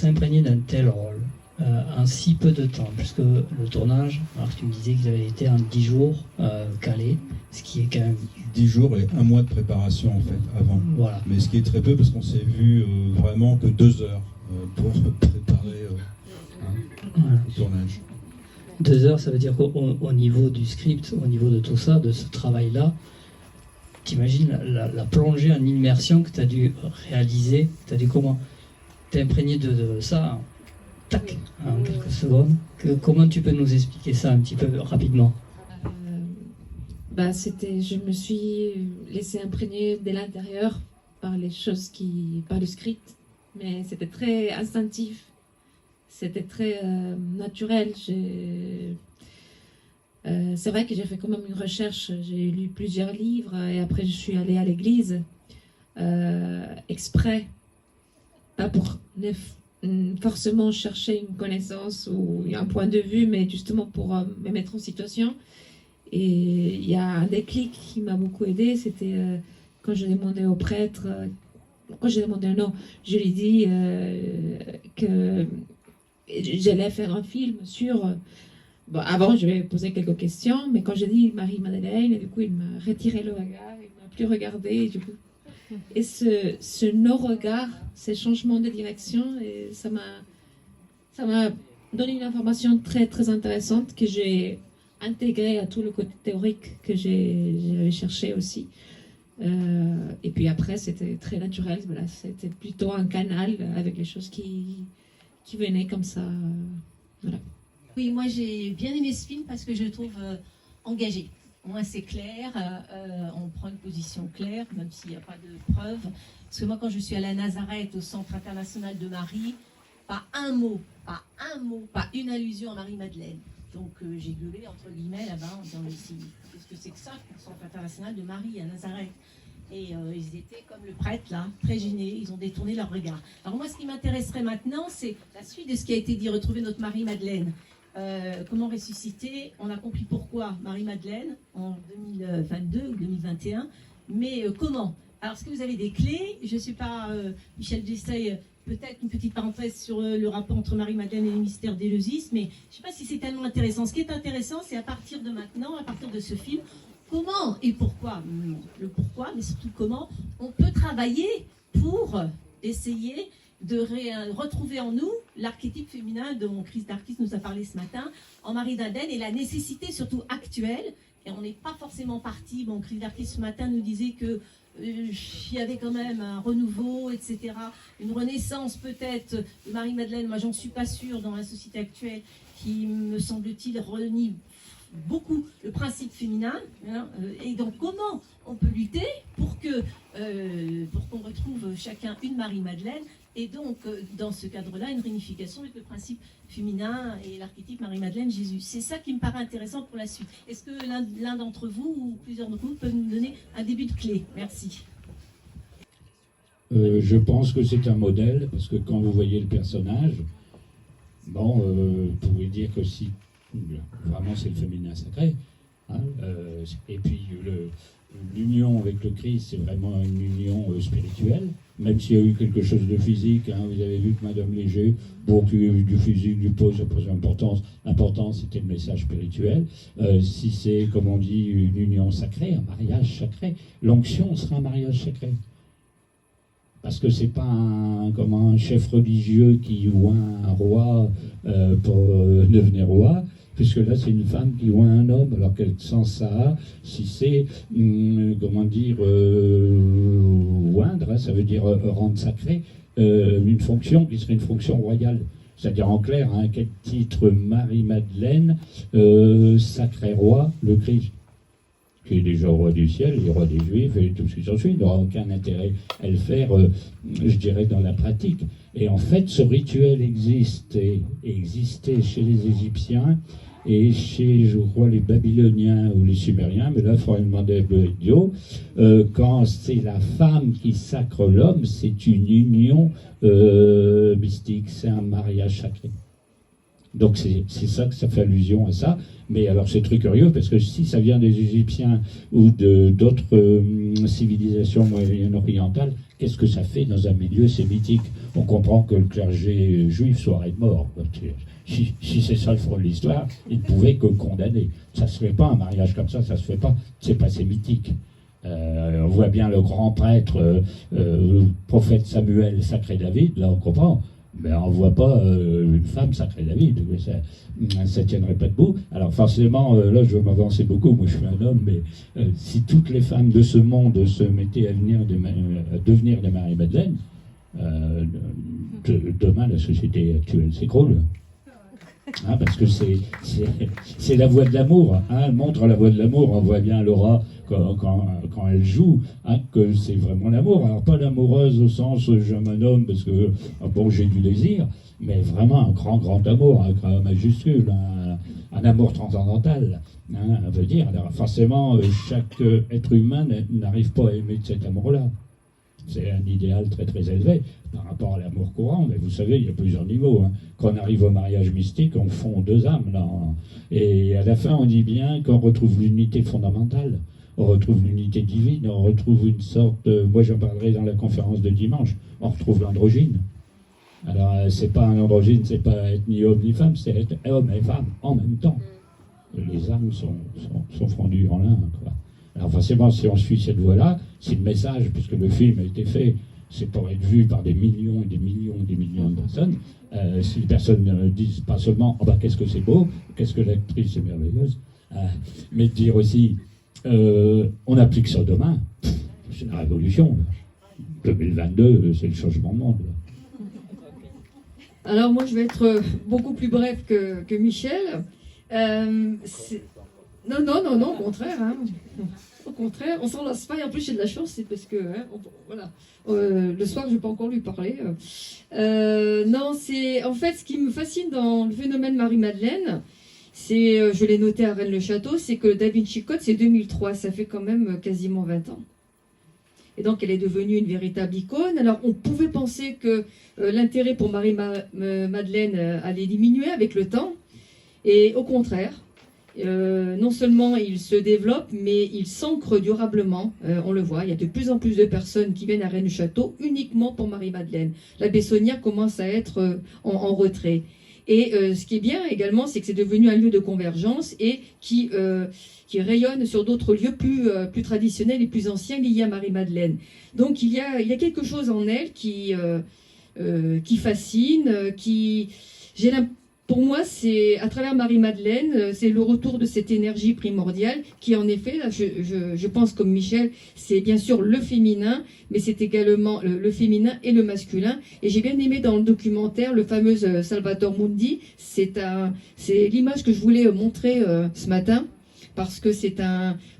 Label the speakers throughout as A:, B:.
A: s'imprégner d'un tel rôle en si peu de temps, puisque le tournage, alors tu me disais qu'il avait été en 10 jours calé, ce qui est quand même...
B: 10 jours et 1 mois de préparation en fait, avant.
A: Voilà.
B: Mais ce qui est très peu parce qu'on s'est vu vraiment que 2 heures pour préparer le tournage.
A: 2 heures, ça veut dire qu'au niveau du script, au niveau de tout ça, de ce travail-là, t'imagines la plongée en immersion que tu as dû réaliser, tu as dû comment t'imprégner de ça, tac, en quelques secondes. Comment tu peux nous expliquer ça un petit peu rapidement?
C: Je me suis laissé imprégner de l'intérieur par les choses par le script, mais c'était très instinctif, c'était très naturel. C'est vrai que j'ai fait quand même une recherche, j'ai lu plusieurs livres et après je suis allée à l'église exprès, pas pour forcément chercher une connaissance ou un point de vue, mais justement pour me mettre en situation. Et il y a un déclic qui m'a beaucoup aidé, c'était quand je demandais au prêtre, je lui ai dit que j'allais faire un film sur... Bon, avant, je vais poser quelques questions, mais quand j'ai dit Marie-Madeleine, du coup, il m'a retiré le regard, il ne m'a plus regardé, et du coup... Et ce non-regard, ces changements de direction, et ça m'a donné une information très, très intéressante que j'ai intégrée à tout le côté théorique que j'avais cherché aussi. Et puis après, c'était très naturel. Voilà, c'était plutôt un canal avec les choses qui venaient comme ça. Voilà.
D: Oui, moi j'ai bien aimé ce film parce que je le trouve engagé. Moi, c'est clair, on prend une position claire, même s'il n'y a pas de preuves. Parce que moi, quand je suis allée à Nazareth, au Centre international de Marie, pas un mot, pas une allusion à Marie-Madeleine. Donc j'ai gueulé, entre guillemets, là-bas, en disant, mais qu'est-ce que c'est que ça, le Centre international de Marie à Nazareth? Et ils étaient comme le prêtre, là, très gênés, ils ont détourné leur regard. Alors moi, ce qui m'intéresserait maintenant, c'est la suite de ce qui a été dit, retrouver notre Marie-Madeleine. Comment ressusciter? On a compris pourquoi Marie-Madeleine en 2022 ou 2021, mais comment? Alors, est-ce que vous avez des clés? Je ne sais pas, Michel Dessay, peut-être une petite parenthèse sur le rapport entre Marie-Madeleine et le mystère d'Éleusis, mais je ne sais pas si c'est tellement intéressant. Ce qui est intéressant, c'est à partir de maintenant, à partir de ce film, comment et pourquoi, le pourquoi, mais surtout comment on peut travailler pour essayer de retrouver en nous l'archétype féminin dont Chris Darkis nous a parlé ce matin, en Marie-Madeleine, et la nécessité surtout actuelle, et on n'est pas forcément parti, bon, Chris Darkis ce matin nous disait que il y avait quand même un renouveau, etc., une renaissance peut-être de Marie-Madeleine, moi j'en suis pas sûre dans la société actuelle, qui me semble-t-il renie beaucoup le principe féminin, hein, et donc comment on peut lutter pour qu'on retrouve chacun une Marie-Madeleine, et donc dans ce cadre-là une réunification avec le principe féminin et l'archétype Marie-Madeleine Jésus. C'est ça qui me paraît intéressant pour la suite. Est-ce que l'un d'entre vous ou plusieurs d'entre vous peuvent nous donner un début de clé? Merci.
E: Je pense que c'est un modèle, parce que quand vous voyez le personnage, bon, vous pouvez dire que si vraiment c'est le féminin sacré, hein, et puis l'union avec le Christ, c'est vraiment une union spirituelle, même s'il y a eu quelque chose de physique, hein, vous avez vu que Madame Léger, bon, qu'il y a eu du physique, du pot, ça pose importance. L'important, c'était le message spirituel. Si c'est, comme on dit, une union sacrée, un mariage sacré, l'onction sera un mariage sacré. Parce que c'est pas un chef religieux qui oint un roi pour devenir roi, puisque là c'est une femme qui oint un homme, alors quel sens ça a si c'est, oindre, hein, ça veut dire rendre sacré, une fonction qui serait une fonction royale. C'est-à-dire en clair, hein, quel titre Marie-Madeleine, sacré roi, le Christ, qui est déjà roi du ciel, et roi des Juifs, et tout ce qui s'ensuit, il n'aura aucun intérêt à le faire, je dirais, dans la pratique. Et en fait, ce rituel existait chez les Égyptiens, et chez, je crois, les Babyloniens ou les Sumériens, mais là, il faudrait demander à Boidio, quand c'est la femme qui sacre l'homme, c'est une union mystique, c'est un mariage sacré. Donc c'est ça que ça fait allusion à ça. Mais alors c'est très curieux parce que si ça vient des Égyptiens ou d'autres civilisations moyen-orientales, qu'est-ce que ça fait dans un milieu sémitique? On comprend que le clergé juif soit mort. Si c'est ça le fond de l'histoire, il ne pouvait que condamner. Ça se fait pas un mariage comme ça se fait pas. C'est pas sémitique. On voit bien le grand prêtre, prophète Samuel, sacré David, là on comprend. Mais on ne voit pas une femme sacrée David, ça ne tiendrait pas debout. Alors forcément, là je vais m'avancer beaucoup, moi je suis un homme, mais si toutes les femmes de ce monde se mettaient à devenir des Marie-Madeleine, demain la société actuelle s'écroule. Hein, parce que c'est la voix de l'amour, hein, elle montre la voix de l'amour, on voit bien Laura quand elle joue, hein, que c'est vraiment l'amour. Alors pas l'amoureuse au sens j'aime un homme parce que bon j'ai du désir, mais vraiment un grand amour, un grand majuscule, un amour transcendantal. Hein, on veut dire, alors forcément chaque être humain n'arrive pas à aimer de cet amour-là. C'est un idéal très élevé par rapport à l'amour courant, mais vous savez, il y a plusieurs niveaux. Hein. Quand on arrive au mariage mystique, on fond deux âmes. Là, et à la fin, on dit bien qu'on retrouve l'unité fondamentale, on retrouve l'unité divine, on retrouve une sorte, moi j'en parlerai dans la conférence de dimanche, on retrouve l'androgyne. Alors, c'est pas un androgyne, c'est pas être ni homme ni femme, c'est être homme et femme en même temps. Les âmes sont fondues en l'un, quoi. Alors forcément, si on suit cette voie-là, c'est le message, puisque le film a été fait, c'est pour être vu par des millions et des millions et des millions de personnes. Si les personnes disent pas seulement « Oh bah qu'est-ce que c'est beau, qu'est-ce que l'actrice est merveilleuse », mais de dire aussi on applique ça demain, c'est une révolution. Là. 2022, c'est le changement de monde. Là.
F: Alors moi, je vais être beaucoup plus bref que Michel. Non, au contraire. Hein. Au contraire, on s'en lasse pas. Et en plus, j'ai de la chance, c'est parce que, hein, voilà, le soir, je n'ai pas encore lui parler. Non, c'est en fait ce qui me fascine dans le phénomène Marie-Madeleine. C'est, je l'ai noté à Rennes-le-Château, c'est que Da Vinci Code, c'est 2003. Ça fait quand même quasiment 20 ans. Et donc, elle est devenue une véritable icône. Alors, on pouvait penser que l'intérêt pour Marie-Madeleine allait diminuer avec le temps. Et au contraire. Non seulement il se développe, mais il s'ancre durablement. On le voit, il y a de plus en plus de personnes qui viennent à Rennes-le-Château uniquement pour Marie-Madeleine. La Bessonnière commence à être en retrait. Et ce qui est bien également, c'est que c'est devenu un lieu de convergence et qui rayonne sur d'autres lieux plus traditionnels et plus anciens liés à Marie-Madeleine. Donc il y a quelque chose en elle qui fascine, pour moi, c'est à travers Marie-Madeleine, c'est le retour de cette énergie primordiale qui, en effet, là, je pense comme Michel, c'est bien sûr le féminin, mais c'est également le féminin et le masculin. Et j'ai bien aimé dans le documentaire le fameux Salvator Mundi. C'est l'image que je voulais montrer ce matin parce que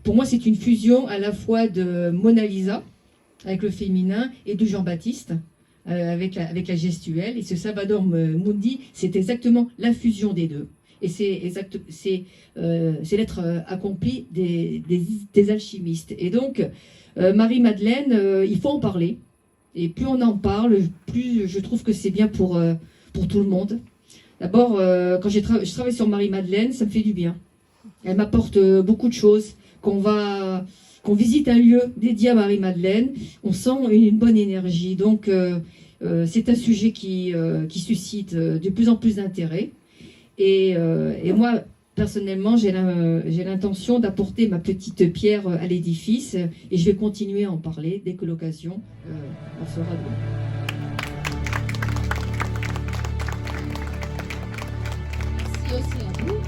F: pour moi, c'est une fusion à la fois de Mona Lisa avec le féminin et de Jean-Baptiste. Avec la gestuelle, et ce Salvator Mundi, c'est exactement la fusion des deux. Et c'est l'être accompli des alchimistes. Et donc, Marie-Madeleine, il faut en parler. Et plus on en parle, plus je trouve que c'est bien pour tout le monde. D'abord, quand je travaille sur Marie-Madeleine, ça me fait du bien. Elle m'apporte beaucoup de choses. Qu'on visite un lieu dédié à Marie-Madeleine, on sent une bonne énergie. Donc, c'est un sujet qui suscite de plus en plus d'intérêt. Et moi, personnellement, j'ai l'intention d'apporter ma petite pierre à l'édifice et je vais continuer à en parler dès que l'occasion en sera donnée.
C: Merci aussi à vous.